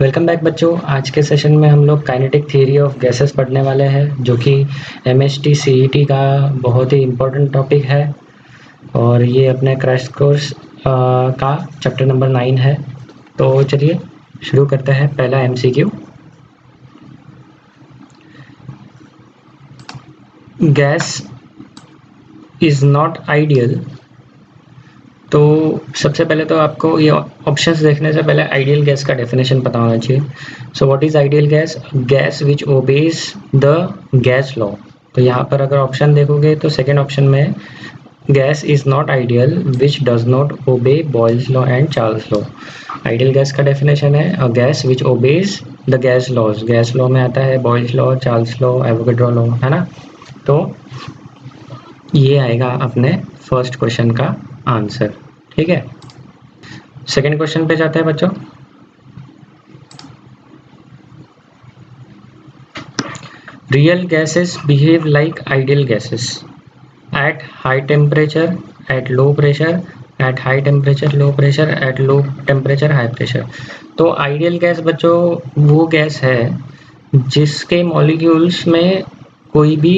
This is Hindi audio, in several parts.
वेलकम बैक बच्चों। आज के सेशन में हम लोग काइनेटिक थ्योरी ऑफ गैसेस पढ़ने वाले हैं, जो कि एमएसटी सीईटी का बहुत ही इम्पोर्टेंट टॉपिक है और ये अपने क्रैश कोर्स का चैप्टर नंबर 9 है। तो चलिए शुरू करते हैं। पहला MCQ, gas is not ideal. तो सबसे पहले तो आपको ये ऑप्शंस देखने से पहले आइडियल गैस का डेफिनेशन पता होना चाहिए। So what is ideal gas? Gas which obeys the gas law. तो यहाँ पर अगर ऑप्शन देखोगे तो सेकेंड ऑप्शन में gas is not ideal which does not obey Boyle's law and Charles law. Ideal gas का डेफिनेशन है a gas which obeys the gas laws. Gas law में आता है Boyle's law, Charles law, Avogadro law, है ना। तो ये आएगा अपने फर्स्ट क्वेश्चन का आंसर। ठीक है, सेकेंड क्वेश्चन पे जाते हैं बच्चों। Real gases behave like ideal gases at high temperature, at low pressure, eight high temperature, low pressure, at low temperature, high pressure. तो आइडियल गैस बच्चों वो गैस है जिसके मॉलिक्यूल्स में कोई भी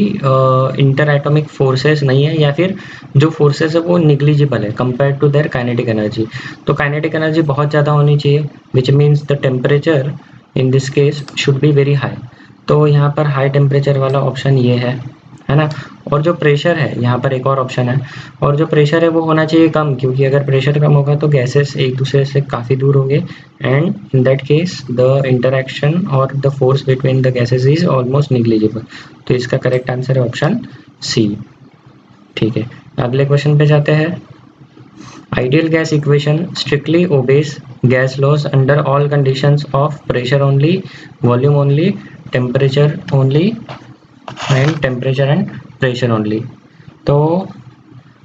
इंटर एटॉमिक फोर्सेस नहीं है, या फिर जो फोर्सेस है वो निग्लिजिबल है compare to their kinetic energy. तो काइनेटिक एनर्जी बहुत ज़्यादा होनी चाहिए, which means the temperature in this case should be very high. तो यहाँ पर हाई टेम्परेचर वाला ऑप्शन ये है ना। और जो प्रेशर है, यहाँ पर एक और ऑप्शन है, और जो प्रेशर है वो होना चाहिए कम, क्योंकि अगर प्रेशर कम होगा तो गैसेस एक दूसरे से काफ़ी दूर होंगे and in that case the interaction और the force between the gases is almost negligible. तो इसका करेक्ट आंसर है ऑप्शन सी। ठीक है, अगले क्वेश्चन पे जाते हैं। Ideal gas equation strictly obeys gas laws under all conditions of pressure only, volume only, temperature only and temperature and pressure only। तो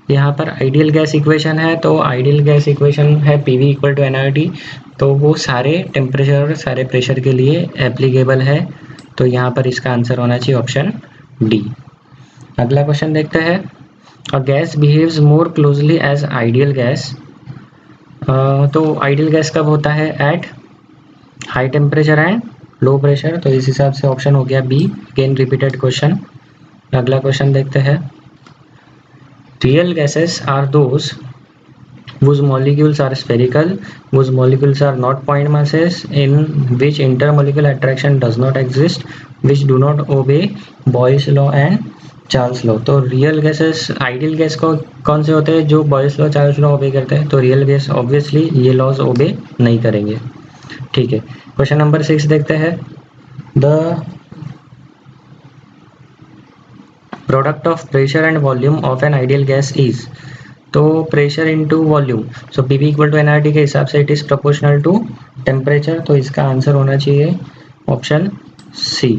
यहाँ पर आइडियल गैस इक्वेशन है, तो आइडियल गैस इक्वेशन है PV इक्वल टू NRT। तो वो सारे टेम्परेचर और सारे प्रेशर के लिए एप्लीकेबल है। तो यहाँ पर इसका आंसर होना चाहिए ऑप्शन डी। अगला क्वेश्चन देखते हैं। A gas behaves more closely as ideal gas. तो आइडियल गैस कब होता है? At high temperature and low pressure. तो इस हिसाब से ऑप्शन हो गया बी। Again repeated question. अगला क्वेश्चन देखते हैं। Real gases are those whose molecules are spherical, whose molecules are not point masses, in which intermolecular attraction does not exist, which do not obey Boyle's law and Charles law. तो रियल गैसेस आइडियल गैस को कौन से होते हैं? जो बॉयल्स लॉ, चार्ल्स लॉ ओबे करते हैं। तो रियल गैस ऑब्वियसली ये लॉज ओबे नहीं करेंगे। ठीक है, क्वेश्चन नंबर 6 देखते हैं। The product of pressure and volume of an ideal gas is. तो pressure into volume, so PV equal to nRT के हिसाब से it is proportional to temperature. तो इसका आंसर होना चाहिए ऑप्शन सी।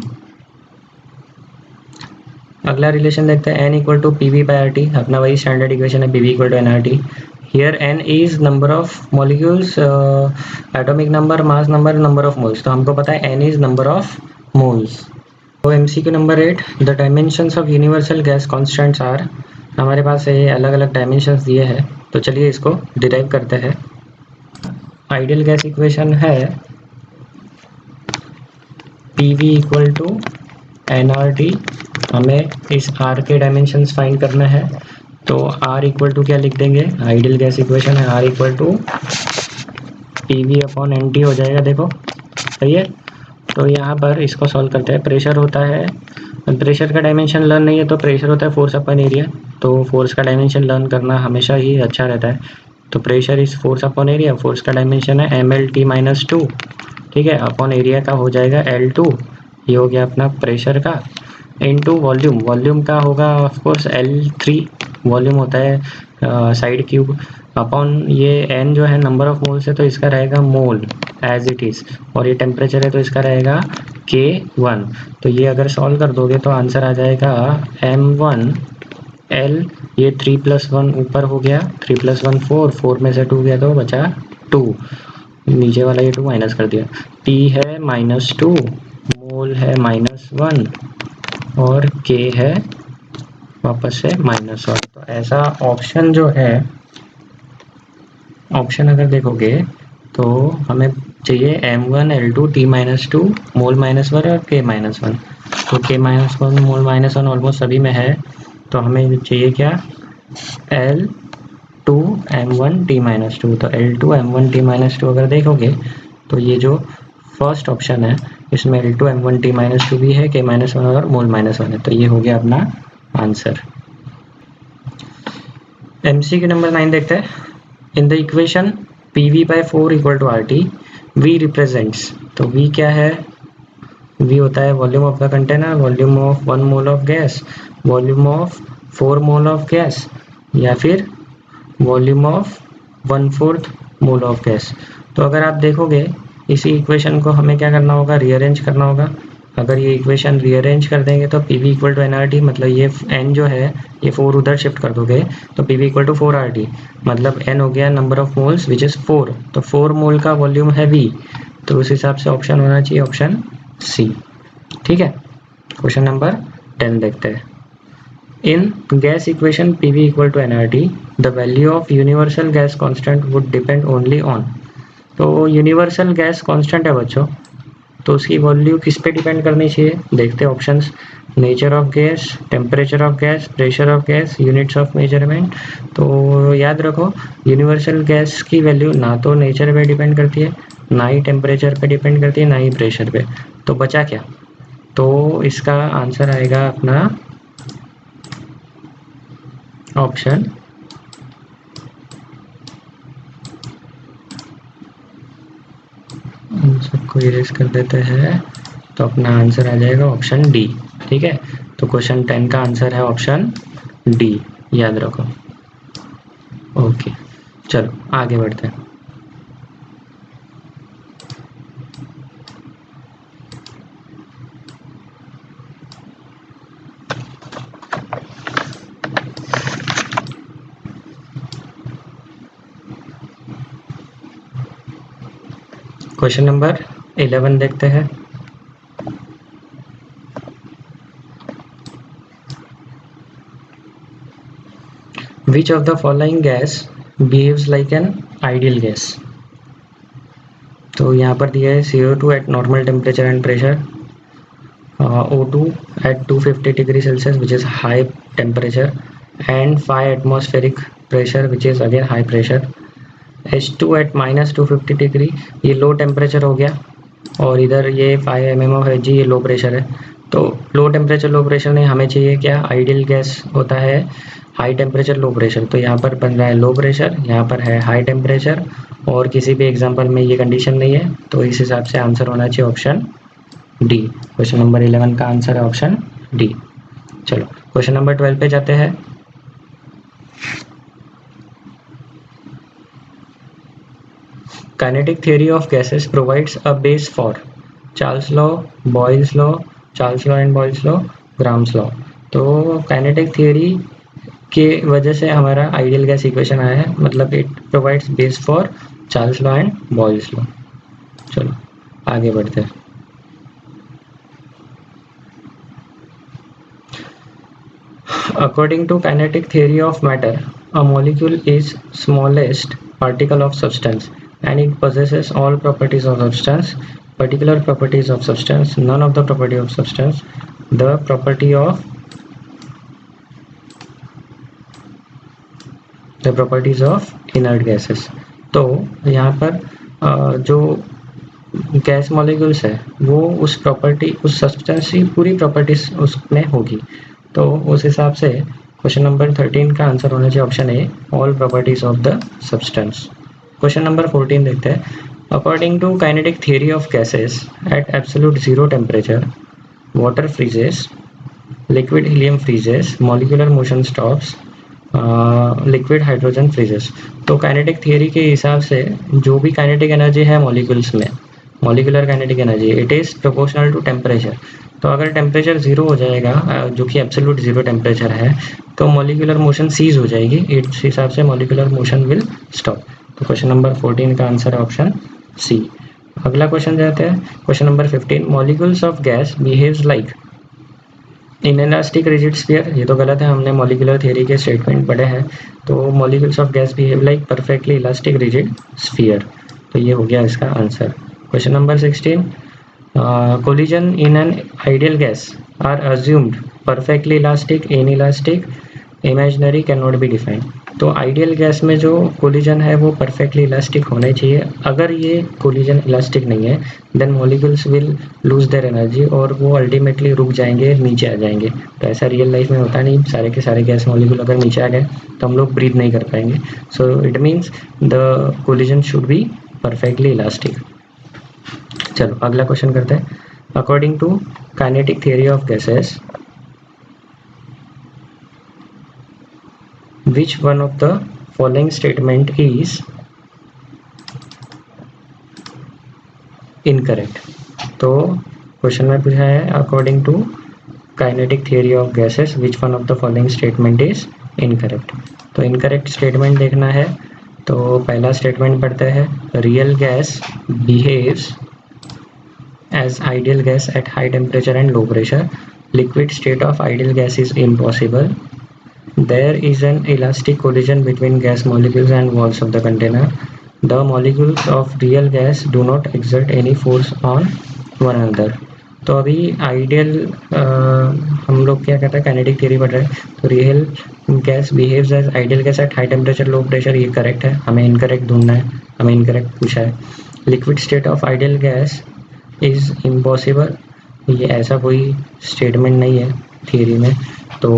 अगला रिलेशन देखते हैं। N equal to PV by R T, अपना वही स्टैंडर्ड इक्वेशन है, PV equal to nRT. Here n is number of molecules, atomic number, mass number, number of moles. तो हमको पता है n is number of moles. तो MCQ number 8, the dimensions of universal gas constants are. हमारे पास ये अलग अलग डायमेंशंस दिए हैं, तो चलिए इसको डिराइव करते हैं। आइडियल गैस इक्वेशन है PV इक्वल टू NRT। हमें इस R के डायमेंशंस फाइंड करना है, तो R इक्वल टू क्या लिख देंगे? आइडियल गैस इक्वेशन है R equal to PV upon NT हो जाएगा। देखो सही है। तो यहाँ पर इसको सॉल्व करते हैं। प्रेशर होता है, प्रेशर का डायमेंशन लर्न नहीं है तो प्रेशर होता है फोर्स अपॉन एरिया। तो फोर्स का डायमेंशन लर्न करना हमेशा ही अच्छा रहता है। तो pressure is force upon area, force का डायमेंशन है MLT-2। ठीक है, अपॉन एरिया का हो जाएगा L2। ये हो गया अपना प्रेशर का। इनटू वॉल्यूम, वॉल्यूम का होगा ऑफकोर्स L3। वॉल्यूम होता है साइड क्यूब, अपॉन ये n जो है नंबर ऑफ मोल्स है तो इसका रहेगा मोल एज इट इज़, और ये टेम्परेचर है तो इसका रहेगा K1। तो ये अगर सॉल्व कर दोगे तो आंसर आ जाएगा M1 L, ये 3+1 ऊपर हो गया, 3+1 4, 4 में से 2 गया तो बचा 2, नीचे वाला ये 2 माइनस कर दिया। T है -2, मोल है -1 और K है वापस से -1। तो ऐसा ऑप्शन जो है, ऑप्शन अगर देखोगे तो हमें चाहिए M1 L2 T-2 मोल -1 और K-1। तो K-1 मोल -1 ऑलमोस्ट सभी में है, तो हमें चाहिए क्या, L2 M1 T-2। तो L2 M1 T-2 अगर देखोगे तो ये जो फर्स्ट ऑप्शन है इसमें L2 M1 T-2 भी है, K-1 और मोल -1 है, तो ये हो गया अपना आंसर। MCQ नंबर 9 देखते हैं। In the equation PV/4 = RT, V represents, तो V क्या है, V होता है volume of the container, volume of 1 mole of gas, volume of 4 mole of gas, या फिर volume of 1/4 mole of gas. तो अगर आप देखोगे इसी इक्वेशन को हमें क्या करना होगा, रीअरेंज करना होगा। अगर ये इक्वेशन रीअरेंज कर देंगे तो PV = nRT, मतलब ये n जो है ये 4 उधर शिफ्ट कर दोगे तो PV = 4RT, मतलब n हो गया number of moles which is 4, तो 4 मोल का वॉल्यूम है V, तो उस हिसाब से ऑप्शन होना चाहिए ऑप्शन C। ठीक है, क्वेश्चन नंबर 10 देखते हैं। In gas equation PV = nRT, the value of universal gas constant would depend only on, तो यूनिवर्सल गैस कांस्टेंट है बच्चों, तो उसकी वैल्यू किस पे डिपेंड करनी चाहिए, देखते हैं options. Nature of gas, temperature of gas, pressure of gas, units of measurement. तो याद रखो यूनिवर्सल गैस की वैल्यू ना तो नेचर पे डिपेंड करती है, ना ही टेम्परेचर पे डिपेंड करती है, ना ही प्रेशर पे, तो बचा क्या, तो इसका आंसर आएगा अपना ऑप्शन इन सबको इरेज कर देते हैं, तो अपना आंसर आ जाएगा ऑप्शन डी। ठीक है, तो क्वेश्चन 10 का आंसर है ऑप्शन डी, याद रखो। ओके, चलो आगे बढ़ते हैं। क्वेश्चन नंबर 11 देखते हैं। Which of the following gas behaves like an ideal gas? तो यहाँ पर दिया है CO2 at normal temperature and pressure, O2 at 250 degree Celsius which is high temperature, and 5 atmospheric pressure which is again high pressure, H2 at -250 degree, ये लो टेम्परेचर हो गया, और इधर ये 5 mm है जी, ये लो प्रेशर है। तो लो टेम्परेचर लो प्रेशर नहीं, हमें चाहिए क्या, आइडियल गैस होता है हाई टेम्परेचर लो प्रेशर, तो यहाँ पर बन रहा है लो प्रेशर, यहाँ पर है हाई टेम्परेचर, और किसी भी एग्जांपल में ये कंडीशन नहीं है, तो इस हिसाब से आंसर होना चाहिए ऑप्शन डी। क्वेश्चन नंबर 11 का आंसर है ऑप्शन डी। चलो क्वेश्चन नंबर 12 पे जाते हैं। Kinetic theory of gases provides a base for Charles law, Boyle's law, Charles law and Boyle's law, Gram's law। तो काइनेटिक थियरी के वजह से हमारा आइडियल गैस इक्वेशन आया है, मतलब it provides base for Charles law and Boyle's law. चलो आगे बढ़ते हैं। According to kinetic theory of matter, a molecule is smallest particle of substance and it possesses all properties of substance, particular properties of substance, none of the property of substance, the property of the properties of inert gases। तो यहाँ पर जो गैस मॉलिक्यूल्स है वो उस प्रॉपर्टी, उस सब्सटेंस की पूरी प्रॉपर्टीज उसमें होगी, तो उस हिसाब से क्वेश्चन नंबर 13 का आंसर होना चाहिए option A, all properties of the substance. Question number 14 देखते हैं। According to kinetic theory of gases at absolute zero temperature, water freezes, liquid helium freezes, molecular motion stops, liquid hydrogen freezes. तो काइनेटिक थियरी के हिसाब से जो भी काइनेटिक एनर्जी है मॉलिक्यूल्स में, molecular kinetic energy, it is proportional to temperature. तो अगर टेम्परेचर ज़ीरो हो जाएगा, जो कि एब्सोल्यूट ज़ीरो टेम्परेचर है, तो मॉलिकुलर मोशन सीज हो जाएगी, इस हिसाब से मॉलिकुलर मोशन विल स्टॉप। तो क्वेश्चन नंबर 14 का आंसर है ऑप्शन सी। अगला क्वेश्चन जाते हैं, question number 15। Molecules of gas behaves like inelastic rigid sphere, ये तो गलत है, हमने मॉलिकुलर थियरी के स्टेटमेंट पढ़े हैं। तो molecules of gas behave like perfectly elastic rigid sphere, तो ये हो गया इसका answer. Question number 16. Collision in an ideal gas are assumed perfectly elastic, inelastic, imaginary, cannot be defined. तो आइडियल गैस में जो कोलिजन है वो परफेक्टली इलास्टिक होना चाहिए. अगर ये कोलिजन इलास्टिक नहीं है then molecules will lose their energy और वो अल्टीमेटली रुक जाएंगे, नीचे आ जाएंगे. तो ऐसा रियल लाइफ में होता नहीं. सारे के सारे गैस मॉलिक्यूल अगर नीचे आ गए तो हम लोग ब्रीथ नहीं कर पाएंगे. So it means the collision should be perfectly elastic. चलो अगला क्वेश्चन करते हैं. According to kinetic theory of gases, which one of the following statement is incorrect? तो क्वेश्चन में पूछा है according to kinetic theory of gases which one of the following statement is incorrect? तो इनकरेक्ट स्टेटमेंट देखना है. तो पहला स्टेटमेंट पढ़ते हैं. Real gas behaves as ideal gas at high temperature and low pressure. Liquid state of ideal gas is impossible. There is an elastic collision between gas molecules and walls of the container. The molecules of real gas do not exert any force on one another. तो अभी आइडियल हम लोग क्या कहते हैं काइनेटिक थ्योरी पढ़ रहे हैं. तो real gas behaves as ideal gas at high temperature low pressure, ये करेक्ट है. हमें इनकरेक्ट ढूंढना है, हमें इनकरेक्ट पूछा है. Liquid state of ideal gas is impossible, ये ऐसा कोई स्टेटमेंट नहीं है थियरी में. तो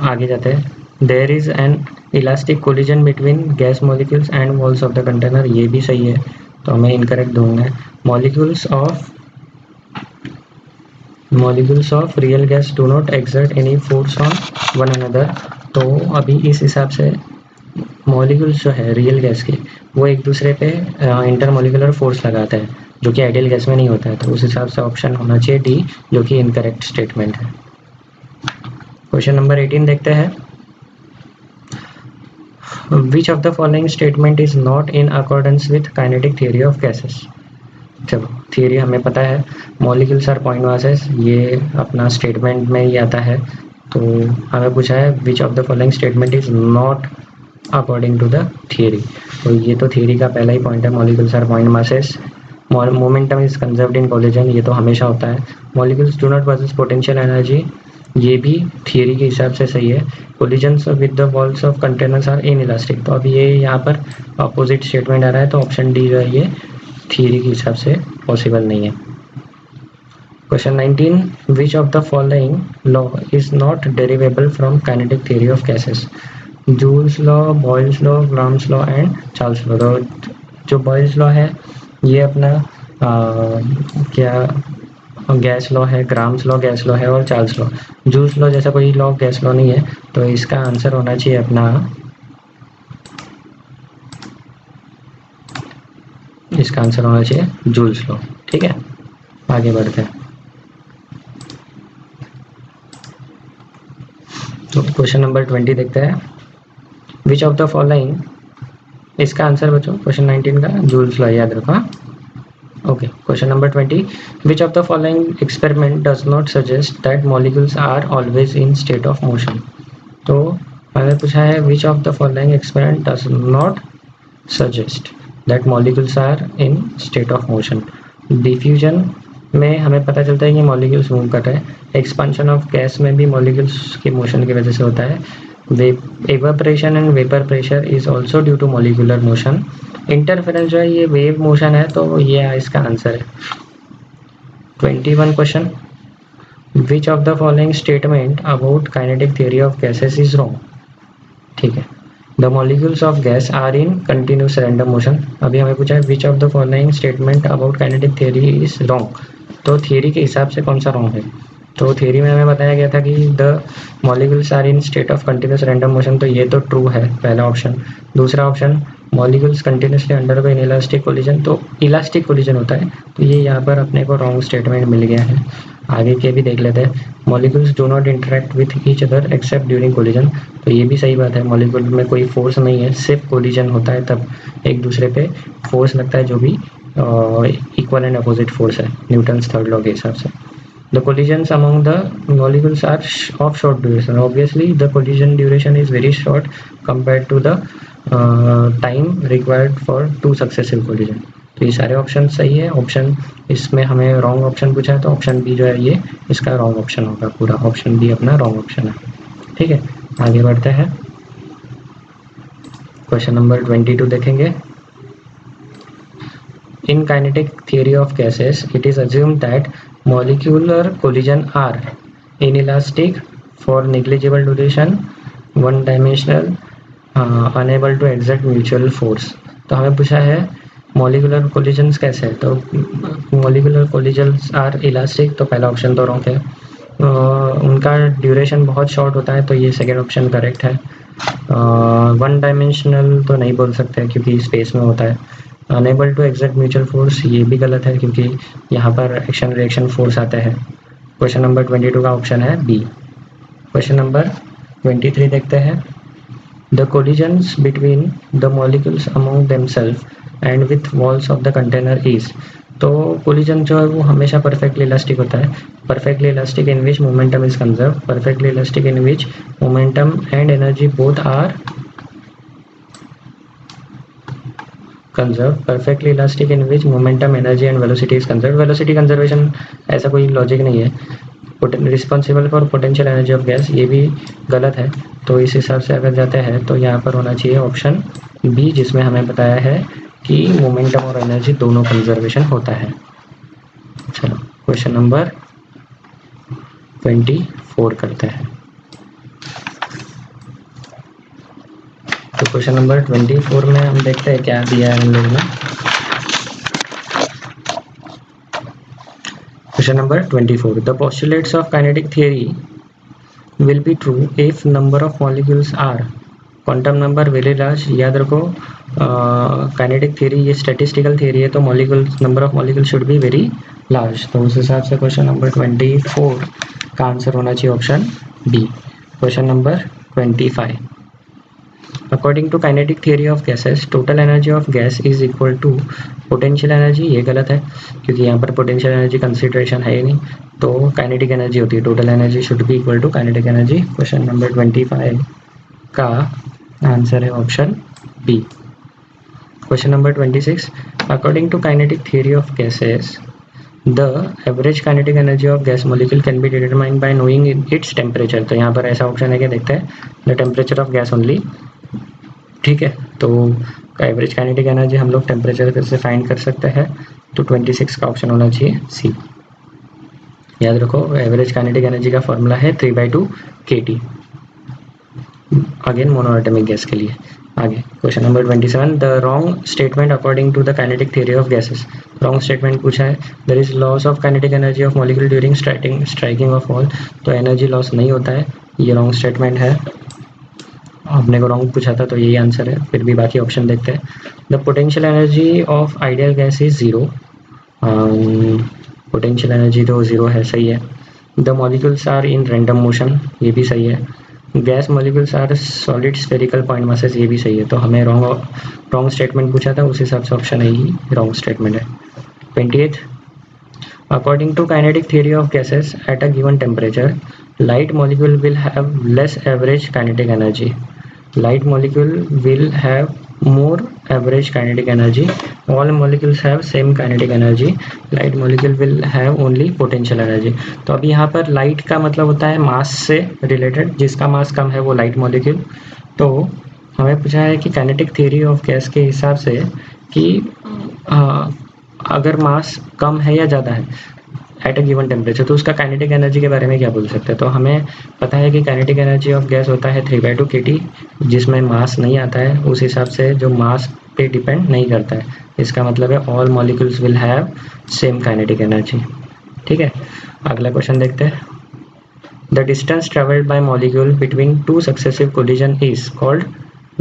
आगे जाते हैं. There is an elastic collision between gas molecules and walls of the container, ये भी सही है. तो हमें इनकरेक्ट ढूंढना है. Molecules of real gas do not exert any force on one another. तो अभी इस हिसाब से मॉलिक्यूल्स जो है रियल गैस के वो एक दूसरे पे इंटरमोलिकुलर फोर्स लगाते हैं, जो कि आइडियल गैस में नहीं होता है. तो उस हिसाब से ऑप्शन होना चाहिए डी, जो कि इनकरेक्ट स्टेटमेंट है. क्वेश्चन नंबर 18 देखते हैं. Which of the following statement is not in accordance with kinetic theory of gases? चलो थियरी हमें पता है, मॉलिक्यूल्स आर पॉइंट मासेस, ये अपना स्टेटमेंट में ही आता है. तो हमें पूछा है which of the following statement is not according to the theory. तो ये तो थियरी का पहला ही पॉइंट है, molecules are point masses. Momentum is conserved in collision, ये तो हमेशा होता है. Molecules do not possess potential energy, ये भी थियरी के हिसाब से सही है. Collisions with the walls of containers are inelastic, तो अब ये यहाँ पर अपोजिट स्टेटमेंट आ रहा है. तो ऑप्शन डी जो है ये थियरी के हिसाब से पॉसिबल नहीं है. Question 19. Which of the following law is not derivable from kinetic theory of gases? Joule's law, Boyle's law, Graham's law and Charles law. तो जो बॉयल्स लॉ है ये अपना क्या गैस लॉ है, ग्राम्स लॉ गैस लॉ है और चार्ल्स लॉ. जूल्स लॉ जैसा कोई लॉ गैस लॉ नहीं है. तो इसका आंसर होना चाहिए अपना, इसका आंसर होना चाहिए जूल्स लॉ. ठीक है, आगे बढ़ते हैं. तो क्वेश्चन नंबर 20 देखते हैं. विच ऑफ द फॉलोइंग, इसका आंसर बच्चों क्वेश्चन 19 का जूल्स लॉ याद रखो. Okay, question number 20. Which of the following experiment does not suggest that molecules are always in state of motion? तो हमें पूछा है which of the following experiment does not suggest that molecules are in state of motion. Diffusion में हमें पता चलता है कि मॉलिक्यूल्स मूव कर रहे हैं. एक्सपांशन ऑफ गैस में भी मॉलिक्यूल्स के मोशन की वजह से होता है. Evaporation and vapour pressure is also due to molecular motion. Interference जो है ये वेव मोशन है, तो ये इसका आंसर है. 21 question. Which of the following statement about kinetic theory of gases is wrong? ठीक है. The molecules of gas are in continuous random motion. अभी हमें पूछा है which of the following statement about kinetic theory is wrong. तो थियरी के हिसाब से कौन सा रॉन्ग है? तो थियरी में हमें बताया गया था कि the molecules are in state of continuous random motion, तो ये तो ट्रू है पहला ऑप्शन. दूसरा option molecules continuously undergo in elastic collision, तो इलास्टिक कोलिजन होता है, तो ये यहाँ पर अपने को रॉन्ग स्टेटमेंट मिल गया है. आगे के भी देख लेते हैं. Molecules do not interact with each other accept during collision, तो ये भी सही बात है. मॉलिक्यूल में कोई फोर्स नहीं है, सिर्फ कोलिजन होता है तब एक दूसरे पे फोर्स लगता है, जो भी इक्वल एंड अपोजिट फोर्स है न्यूटन्स थर्ड लॉ के हिसाब से. The collisions among the molecules are of short duration. Obviously, the collision duration is very short compared to the time required for two successive collision. तो ये सारे ऑप्शन सही है। ऑप्शन इसमें हमें रॉन्ग ऑप्शन पूछा है, तो ऑप्शन बी जो है ये इसका रॉन्ग ऑप्शन होगा, पूरा ऑप्शन बी अपना रॉन्ग ऑप्शन है। ठीक है, आगे बढ़ते हैं। क्वेश्चन नंबर 22 देखेंगे। In kinetic theory of gases, it is assumed that molecular collision are inelastic, for negligible duration, one-dimensional, unable to exert mutual force। तो हमें पूछा है molecular collisions कैसे है, तो molecular collisions are elastic, तो पहला ऑप्शन तो रॉन्ग है। उनका ड्यूरेशन बहुत शॉर्ट होता है, तो ये सेकेंड ऑप्शन करेक्ट है। वन डायमेंशनल तो नहीं बोल सकते क्योंकि स्पेस में होता है। Unable to exert mutual force ये भी गलत है क्योंकि यहाँ पर एक्शन रिएक्शन फोर्स आता है। क्वेश्चन नंबर 22 का ऑप्शन है बी। क्वेश्चन नंबर 23 देखते हैं। The collisions between the molecules among themselves and with walls of the container is. तो कोलिजन जो है वो हमेशा परफेक्टली इलास्टिक होता है। Perfectly elastic in which momentum is conserve, perfectly elastic in which momentum and energy both are conserved, perfectly elastic in which momentum, energy and velocity is conserved। velocity conservation ऐसा कोई लॉजिक नहीं है। Responsible for potential energy of gas ये भी गलत है। तो इस हिसाब से अगर जाते हैं तो यहाँ पर होना चाहिए ऑप्शन बी, जिसमें हमें बताया है कि मोमेंटम और एनर्जी दोनों कंजर्वेशन होता है। चलो क्वेश्चन नंबर 24 करते हैं। तो क्वेश्चन नंबर 24 में हम देखते हैं क्या दिया है हम लोगों ने। Question number 24, the postulates of kinetic theory will be true if number of molecules are quantum number very large. याद रखो काइनेटिक थियरी ये स्टैटिस्टिकल थियरी है, तो molecules number of molecule should be very large. तो उस हिसाब से क्वेश्चन नंबर 24 का आंसर होना चाहिए option B. Question number 25, according to kinetic theory of gases total energy of gas is equal to potential energy. ये गलत है क्योंकि यहाँ पर पोटेंशियल एनर्जी कंसिडरेशन है ही नहीं, तो काइनेटिक एनर्जी होती है। Total energy should be equal to kinetic energy. Question number 25 का आंसर है option B. Question number 26, according to kinetic theory of gases the average kinetic energy of gas molecule can be determined by knowing its temperature. तो यहाँ पर ऐसा ऑप्शन है कि देखते हैं the temperature of gas only. ठीक है, तो एवरेज काइनेटिक एनर्जी हम लोग टेम्परेचर से फाइंड कर सकते हैं, तो 26 का ऑप्शन होना चाहिए सी। याद रखो एवरेज काइनेटिक एनर्जी का फॉर्मूला है 3/2 kT, अगेन मोनोएटॉमिक गैस के लिए। आगे question number 27, the wrong statement according to the kinetic theory of gases. Wrong statement पूछा है, there is loss of kinetic energy of molecule during striking of wall. तो एनर्जी लॉस नहीं होता है, ये रॉन्ग स्टेटमेंट है। आपने को रॉन्ग पूछा था तो यही आंसर है। फिर भी बाकी ऑप्शन देखते हैं। The potential energy of ideal gas is zero. Potential energy तो जीरो है, सही है। The molecules are in random motion, ये भी सही है। Gas molecules are solid spherical point masses, ये भी सही है। तो हमें रॉन्ग स्टेटमेंट पूछा था, उस हिसाब से option A he wrong statement है। 28, according to kinetic theory of gases at a given temperature light molecule will have less average kinetic energy। light molecule will have more average kinetic energy। all molecules have same kinetic energy। light molecule will have only potential energy। तो अब यहाँ पर light का मतलब होता है मास से रिलेटेड, जिसका मास कम है वो light molecule। तो हमें पूछा है कि काइनेटिक थ्योरी ऑफ गैस के हिसाब से कि अगर मास कम है या ज़्यादा है एट अ गिवन टेम्परेचर, तो उसका काइनेटिक एनर्जी के बारे में क्या बोल सकते हैं। तो हमें पता है कि काइनेटिक एनर्जी ऑफ गैस होता है 3/2 kT, जिसमें मास नहीं आता है, उस हिसाब से जो मास पे डिपेंड नहीं करता है। इसका मतलब है all molecules will have same kinetic energy. ठीक है, अगला क्वेश्चन देखते हैं। The distance travelled by molecule between two successive collision is called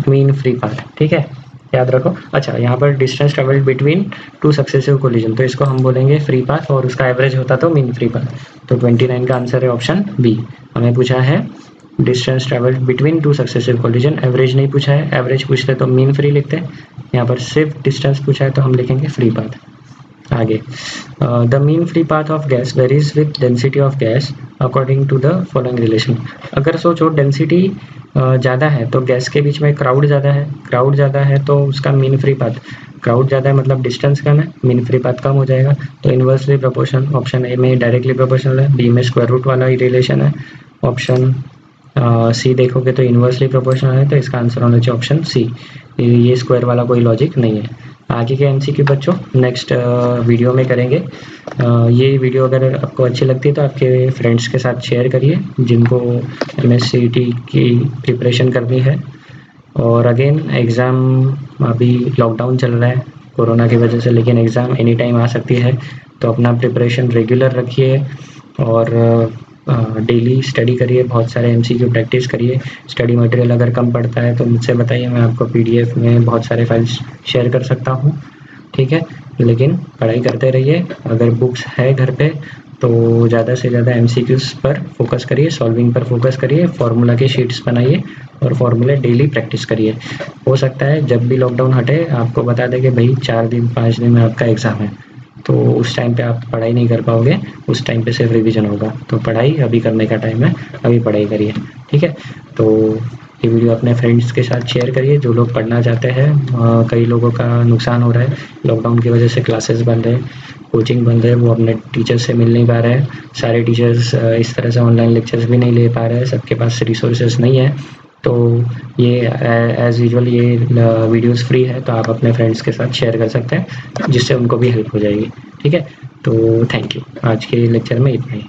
mean free path. ठीक है, याद रखो। अच्छा, यहाँ पर distance travelled between two successive collision, तो इसको हम बोलेंगे फ्री पाथ, और उसका एवरेज होता तो मीन फ्री पाथ। तो 29 का आंसर है ऑप्शन बी। हमें पूछा है distance travelled between two successive collision, average नहीं पूछा है। एवरेज पूछते तो मीन फ्री लिखते हैं, यहाँ पर सिर्फ डिस्टेंस पूछा है तो हम लिखेंगे फ्री पाथ। आगे, the mean free path of gas varies with density of gas according to the following relation. अगर सोचो डेंसिटी ज़्यादा है तो गैस के बीच में क्राउड ज़्यादा है, क्राउड ज़्यादा है तो उसका मीन फ्री पाथ क्राउड ज़्यादा है मतलब डिस्टेंस कम है, मीन फ्री पाथ कम हो जाएगा, तो इन्वर्सली प्रोपोर्शनल। ऑप्शन ए में डायरेक्टली प्रोपोर्शनल है, बी में स्क्वायर रूट वाला ही रिलेशन है, ऑप्शन सी देखोगे तो इन्वर्सली प्रोपोर्शनल है, तो इसका आंसर होना चाहिए ऑप्शन सी। ये स्क्वायर वाला कोई लॉजिक नहीं है। आगे के एमसीक्यू बच्चों नेक्स्ट वीडियो में करेंगे। ये वीडियो अगर आपको अच्छी लगती है तो आपके फ्रेंड्स के साथ शेयर करिए जिनको एमएससीईटी की प्रिपरेशन करनी है। और अगेन एग्ज़ाम अभी लॉकडाउन चल रहा है कोरोना की वजह से, लेकिन एग्ज़ाम एनी टाइम आ सकती है, तो अपना प्रिपरेशन रेगुलर रखिए और डेली स्टडी करिए, बहुत सारे एमसीक्यू प्रैक्टिस करिए। स्टडी मटेरियल अगर कम पड़ता है तो मुझसे बताइए, मैं आपको पीडीएफ में बहुत सारे फाइल्स शेयर कर सकता हूँ, ठीक है। लेकिन पढ़ाई करते रहिए। अगर बुक्स है घर पे तो ज़्यादा से ज़्यादा एमसीक्यूज़ पर फोकस करिए, सॉल्विंग पर फोकस करिए, फार्मूला के शीट्स बनाइए और फार्मूले डेली प्रैक्टिस करिए। हो सकता है जब भी लॉकडाउन हटे आपको बता दें कि भाई 4 दिन 5 दिन में आपका एग्ज़ाम है, तो उस टाइम पे आप पढ़ाई नहीं कर पाओगे, उस टाइम पे सिर्फ रिवीजन होगा। तो पढ़ाई अभी करने का टाइम है, अभी पढ़ाई करिए, ठीक है। तो ये वीडियो अपने फ्रेंड्स के साथ शेयर करिए जो लोग पढ़ना चाहते हैं। कई लोगों का नुकसान हो रहा है लॉकडाउन की वजह से, क्लासेस बंद है, कोचिंग बंद है, वो अपने टीचर्स से मिल नहीं पा रहे हैं। सारे टीचर्स इस तरह से ऑनलाइन लेक्चर्स भी नहीं ले पा रहे हैं, सबके पास रिसोर्सेज नहीं है। तो ये एज़ यूजुअल ये वीडियोस फ्री है, तो आप अपने फ्रेंड्स के साथ शेयर कर सकते हैं जिससे उनको भी हेल्प हो जाएगी, ठीक है। तो थैंक यू, आज के लेक्चर में इतना ही।